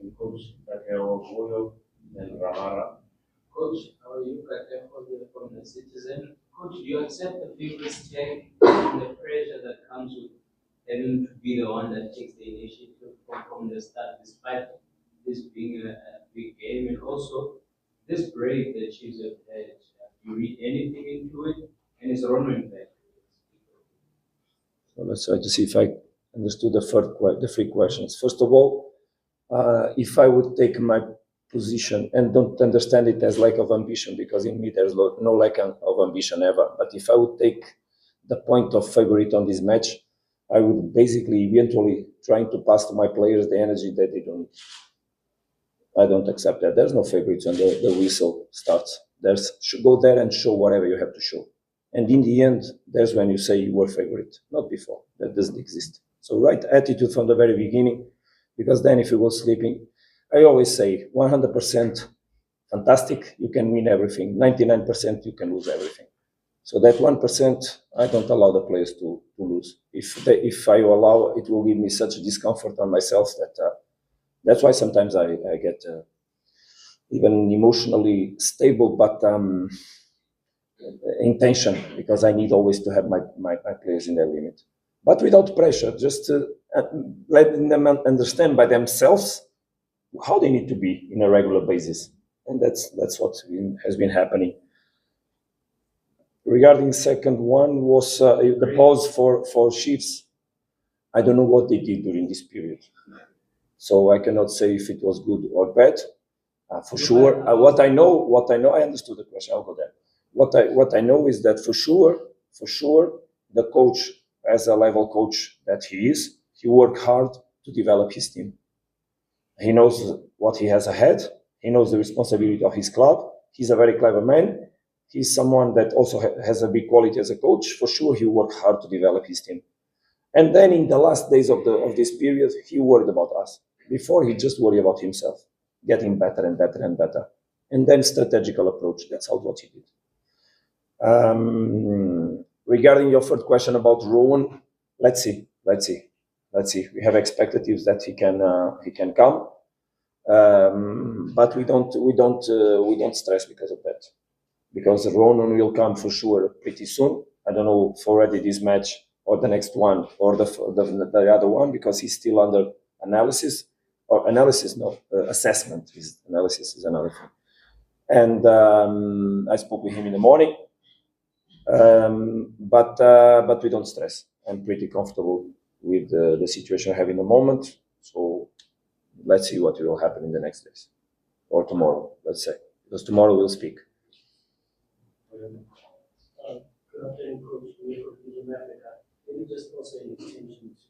and Coach Takeo Boyo and Ramara. Coach, how are you? From the Citizen. Coach, do you accept the favorites tag and the pressure that comes with having to be the one that takes the initiative from the start, despite this being a big game? And also, this break that Chiefs have had, do you read anything into it? And is Ronwen back? So let's try to see if I understood the three questions. First of all, if I would take my position and don't understand it as lack of ambition, because in me there's no lack of ambition ever. But if I would take the point of favorite on this match, I would basically eventually trying to pass to my players the energy that they don't. I don't accept that. There's no favorites when the whistle starts. Go there and show whatever you have to show. And in the end, there's when you say you were favorite, not before. That doesn't exist. So right attitude from the very beginning, because then if you go sleeping, I always say 100% fantastic, you can win everything. 99% you can lose everything. So that 1%, I don't allow the players to lose. If I allow, it will give me such a discomfort on myself that that's why sometimes I get even emotionally stable, but intention, because I need always to have my players in their limit. But without pressure, just letting them understand by themselves how they need to be in a regular basis. And that's what has been happening. Regarding second one was the pause for Chiefs. I don't know what they did during this period. So I cannot say if it was good or bad. For sure, what I know, I understood the question, I'll go there. What I know is that for sure, the coach, as a level coach that he is, he worked hard to develop his team. He knows what he has ahead. He knows the responsibility of his club. He's a very clever man. He's someone that also has a big quality as a coach. For sure, he worked hard to develop his team. And then in the last days of this period, he worried about us. Before, he just worried about himself, getting better and better and better. And then strategical approach. That's what he did. Regarding your third question about Rowan, let's see. We have expectations that he can come, but we don't stress because of that. Because Rowan will come for sure pretty soon. I don't know if already this match or the next one or the other one, because he's still under analysis. Or analysis, no, assessment. Analysis is another thing. And I spoke with him in the morning. But we don't stress. I'm pretty comfortable with the situation I have in the moment. So let's see what will happen in the next days or tomorrow, let's say, because tomorrow we'll speak. Good afternoon, Coach. Maybe just also an extension to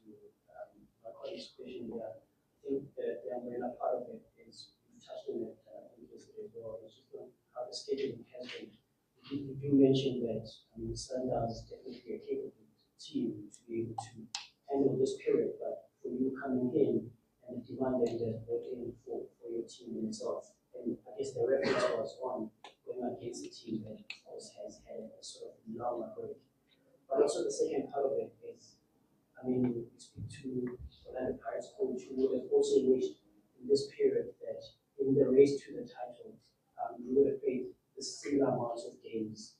my colleague's question here. I think that the umbrella part of it is you touched on it yesterday as well. It's just how the scheduling has been. You do mention that Sundowns is definitely a capable team to be able to handle this period, but for you coming in and the demand that you have brought in for your team in itself, and I guess the reference was on going against a team that of course has had a sort of long break. But also the second part of it is, I mean, you speak to Orlando Pirates coach who would have also wished in this period that in the race to the title, you would have played the similar amounts of games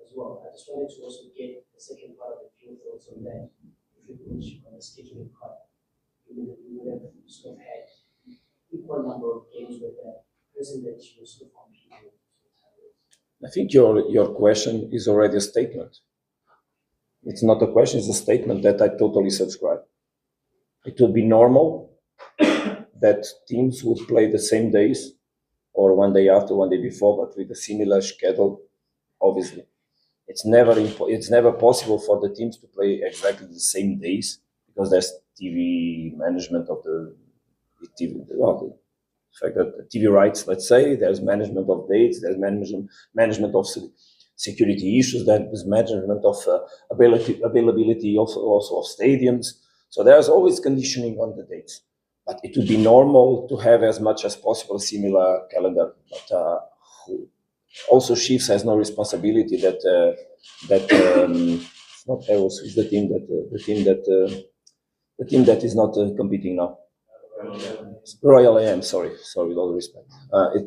as well. I just wanted to also get the second part of it, your thoughts on that. If you could on the scheduling part, you would have sort of had equal number of games with that person that you sort of competing with. I think your question is already a statement. It's not a question, it's a statement that I totally subscribe. It would be normal that teams would play the same days or one day after, one day before, but with a similar schedule, obviously. It's never possible for the teams to play exactly the same days because there's TV management of the fact that the TV rights, let's say, there's management of dates, there's management of security issues, there's management of availability also of stadiums. So there's always conditioning on the dates. But it would be normal to have as much as possible a similar calendar. But also Chiefs has no responsibility that not Heroes is the team that is not competing now. Royal AM, sorry, with all respect.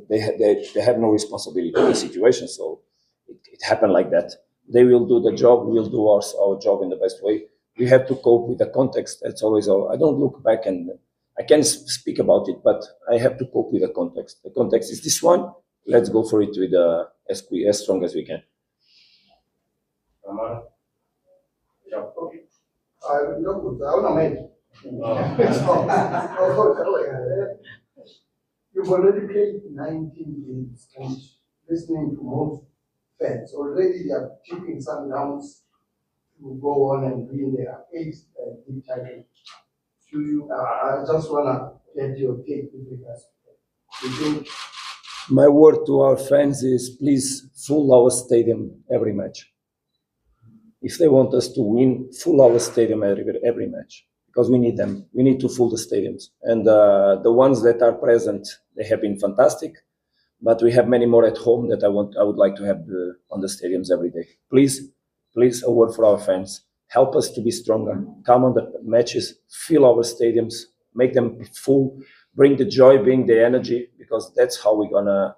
They have no responsibility in the situation, so it happened like that. They will do the job, we'll do our job in the best way. We have to cope with the context. That's always all. I don't look back and I can speak about it, but I have to cope with the context. The context is this one. Let's go for it with as strong as we can. Ramara. Yeah. You've already played 19 games, and listening to most fans, already they are tipping Sundowns to go on and win their 8th league title. I just want to get your take with regards to that. You think? My word to our fans is please fill our stadium every match. If they want us to win, fill our stadium every match, because we need them. We need to fill the stadiums. And the ones that are present, they have been fantastic, but we have many more at home that I would like to have on the stadiums every day. Please, a word for our fans. Help us to be stronger. Come on the matches, fill our stadiums, make them full, bring the joy, bring the energy, because that's how we're gonna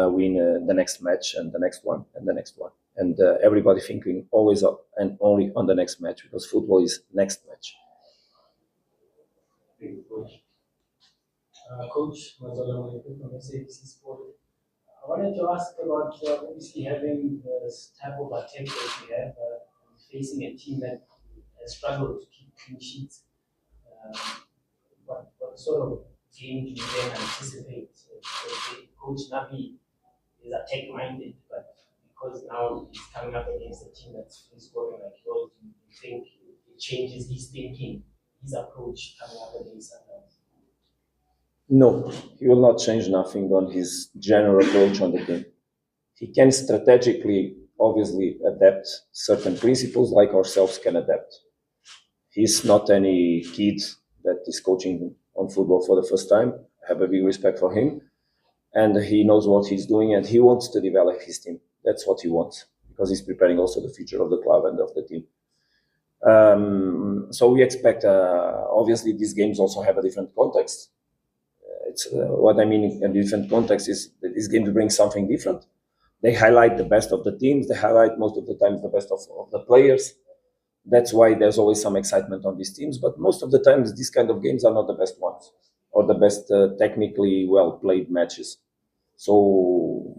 win the next match and the next one and the next one. And everybody thinking always up and only on the next match, because football is next match. Coach Mazzola from SABC Sport. I wanted to ask about obviously having this type of attack that we have, facing a team that has struggled to keep clean sheets. What sort of game do you then anticipate? Coach Nabi is attack-minded, but because now he's coming up against a team that's free scoring like yours, do you think it changes his thinking, his approach coming up against Sundowns? No, he will not change nothing on his general approach on the game. He can strategically, obviously, adapt certain principles like ourselves can adapt. He's not any kid that is coaching on football for the first time. I have a big respect for him. And he knows what he's doing, and he wants to develop his team. That's what he wants, because he's preparing also the future of the club and of the team. So we expect, obviously, these games also have a different context. What I mean in a different context is that these games bring something different. They highlight the best of the teams. They highlight most of the times the best of the players. That's why there's always some excitement on these teams. But most of the times, these kind of games are not the best ones or the best technically well-played matches. So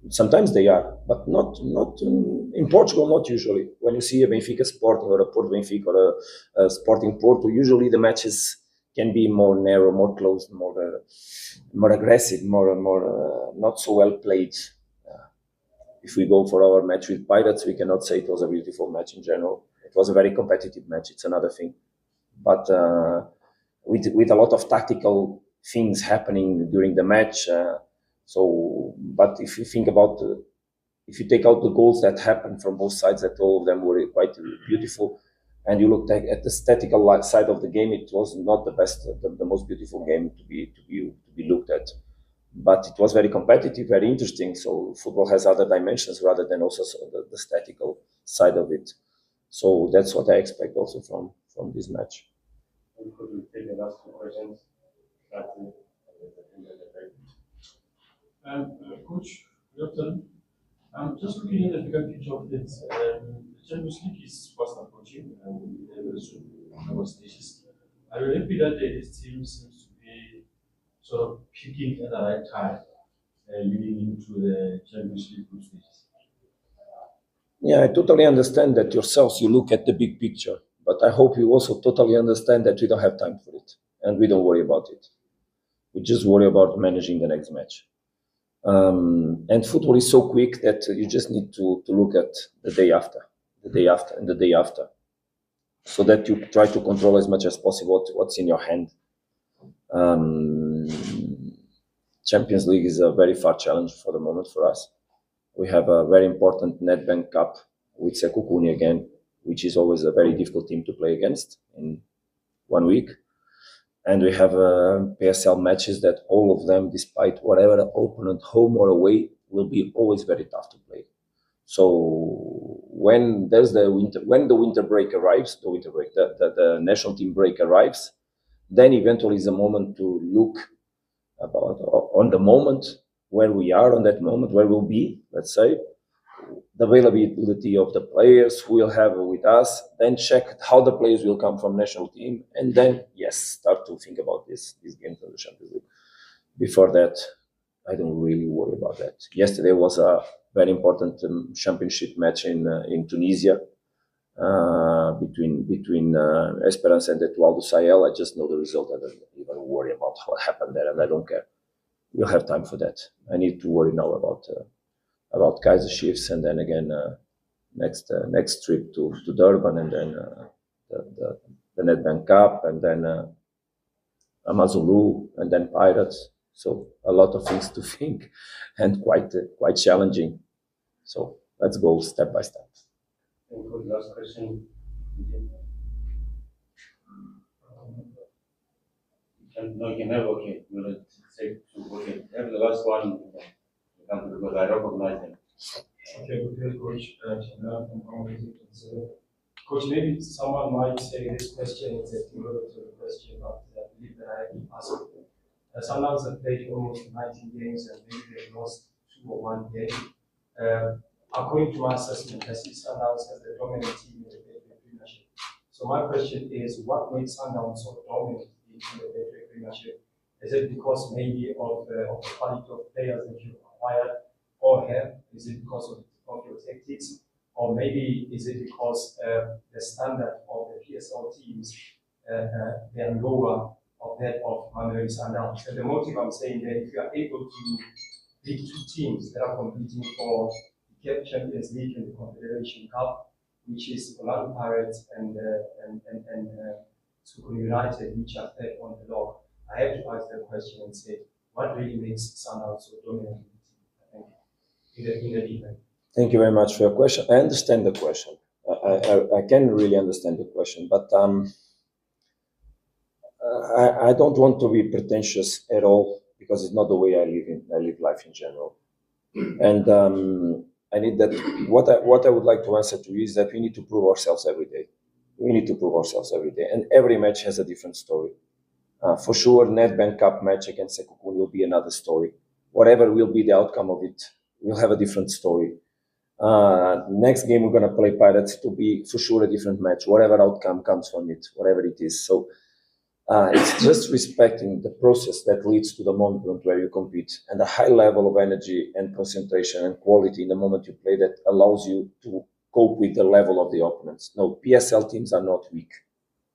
sometimes they are, but not in Portugal, not usually. When you see a Benfica Sport or a Porto Benfica or a Sporting Porto, usually the matches can be more narrow, more close, more aggressive, more not so well played. If we go for our match with Pirates, we cannot say it was a beautiful match in general. It was a very competitive match. It's another thing, but with a lot of tactical things happening during the match. But if you think about, if you take out the goals that happened from both sides, that all of them were quite beautiful, and you look at the statistical side of the game, it was not the best, the most beautiful game to be looked at. But it was very competitive, very interesting. So football has other dimensions rather than also the statistical side of it. So that's what I expect also from this match. Could we take the last two questions? Coach, good afternoon. I'm just looking at the bigger picture of it. The Champions League is fast approaching very soon on our stages. Are you happy that this team seems to be sort of peaking at the right time, leading into the Champions League group stages? Yeah, I totally understand that yourselves, you look at the big picture, but I hope you also totally understand that we don't have time for it and we don't worry about it. We just worry about managing the next match. And football is so quick that you just need to look at the day after, and the day after, so that you try to control as much as possible what's in your hand. Champions League is a very far challenge for the moment for us. We have a very important Nedbank Cup with Sekukuni again, which is always a very difficult team to play against in 1 week. And we have PSL matches that all of them, despite whatever opponent, home or away, will be always very tough to play. So when the winter break arrives, the national team break arrives, Then eventually is a moment to look about on the moment, where we are on that moment, where we'll be, let's say, the availability of the players who will have with us, then check how the players will come from national team, and then, yes, start to think about these games of the Champions League. Before that, I don't really worry about that. Yesterday was a very important championship match in Tunisia between Esperance and Etoile du Sahel. I just know the result. I don't even worry about what happened there, and I don't care. We'll have time for that. I need to worry now about Kaizer Chiefs, and then again next trip to Durban, and then the Nedbank Cup, and then Amazulu, and then Pirates. So a lot of things to think, and quite challenging. So let's go step by step. And for the last question, you can have, okay, we'll say, okay, have the last one, because I recognize them. Okay, good, Coach. Coach, maybe someone might say this question is a theoretical question, but I believe that I can ask it. Sundowns have played almost 19 games, and maybe they've lost 2 or 1 game. According to my assessment, I see Sundowns as the dominant team in the Betway Premiership. So my question is, what makes Sundowns so dominant in the Betway Premiership? Is it because maybe of the quality of players that you've acquired or have? Is it because of your tactics? Or maybe is it because the standard of the PSL teams they are lower of that of Mamelodi Sundowns? And the motive I'm saying that if you are able to beat 2 teams that are competing for the CAF Champions League and the Confederation Cup, which is Orlando Pirates and Sukuru United, which are third on the log, I have to ask that question and say, what really makes Sundowns so dominant in the event? Thank you very much for your question. I understand the question. I can really understand the question, but I don't want to be pretentious at all, because it's not the way I live life in general. And I need that. What I would like to answer to you is that we need to prove ourselves every day. We need to prove ourselves every day, and every match has a different story. For sure, Nedbank Cup match against Sekukuni will be another story. Whatever will be the outcome of it, we'll have a different story. Next game we're going to play Pirates, to be for sure a different match, whatever outcome comes from it, whatever it is. So it's just respecting the process that leads to the moment where you compete, and a high level of energy and concentration and quality in the moment you play that allows you to cope with the level of the opponents. No, PSL teams are not weak.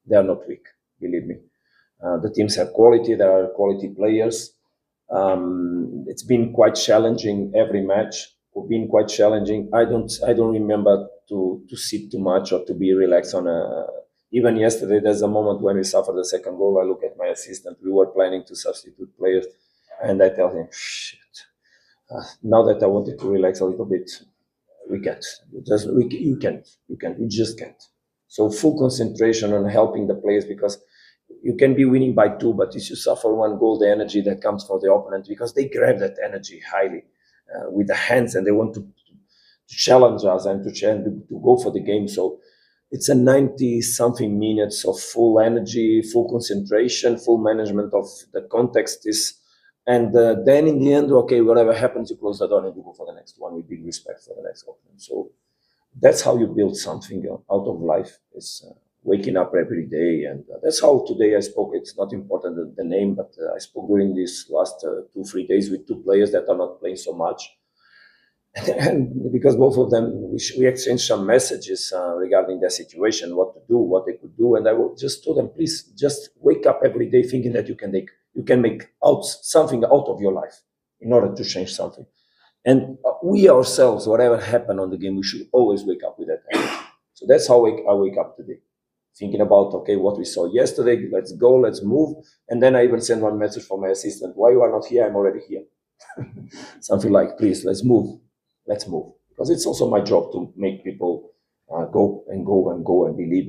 They are not weak, believe me. The teams have quality. There are quality players. It's been quite challenging every match. It's been quite challenging. I don't remember to sit too much or to be relaxed on a. Even yesterday, there's a moment when we suffered the second goal. I look at my assistant. We were planning to substitute players, and I tell him, "Shit! Now that I wanted to relax a little bit, we can't. You can't. You just can't." So full concentration on helping the players, because you can be winning by 2, but if you suffer 1 goal, the energy that comes from the opponent, because they grab that energy highly with the hands, and they want to challenge us and to go for the game. So it's a 90-something minutes of full energy, full concentration, full management of the context. And then in the end, okay, whatever happens, you close the door and you go for the next one with big respect for the next opponent. So that's how you build something out of life, is waking up every day. And that's how today I spoke. It's not important the name, but I spoke during these last 2-3 days with 2 players that are not playing so much. And because both of them, we exchanged some messages regarding their situation, what to do, what they could do. And I just told them, please just wake up every day thinking that you can make something out of your life in order to change something. And we ourselves, whatever happened on the game, we should always wake up with that energy. So that's how I wake up today, thinking about, okay, what we saw yesterday, let's go, let's move. And then I even send one message for my assistant, why you are not here? I'm already here. Something like, please, let's move. Let's move. Because it's also my job to make people go and believe.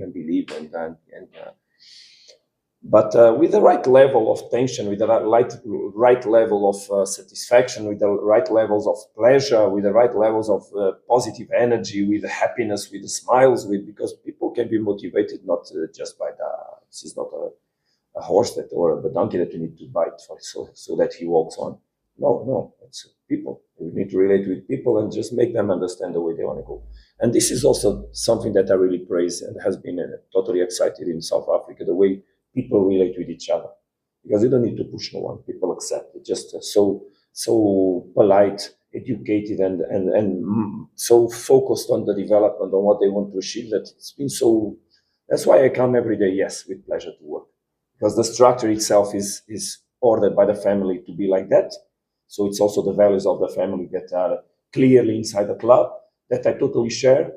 But with the right level of tension, with the right level of satisfaction, with the right levels of pleasure, with the right levels of positive energy, with the happiness, with the smiles, because people can be motivated not just by that. This is not a horse that or a donkey that you need to bite for so that he walks on. No, it's people. You need to relate with people and just make them understand the way they want to go. And this is also something that I really praise and has been totally excited in South Africa, the way people relate with each other. Because you don't need to push no one. People accept it. Just so polite, educated, and so focused on the development, on what they want to achieve, that it's been so. That's why I come every day, yes, with pleasure to work. Because the structure itself is ordered by the family to be like that. So it's also the values of the family that are clearly inside the club, that I totally share,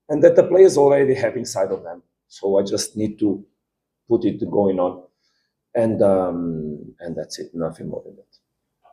and that the players already have inside of them. So I just need to put it going on. And that's it, nothing more than that.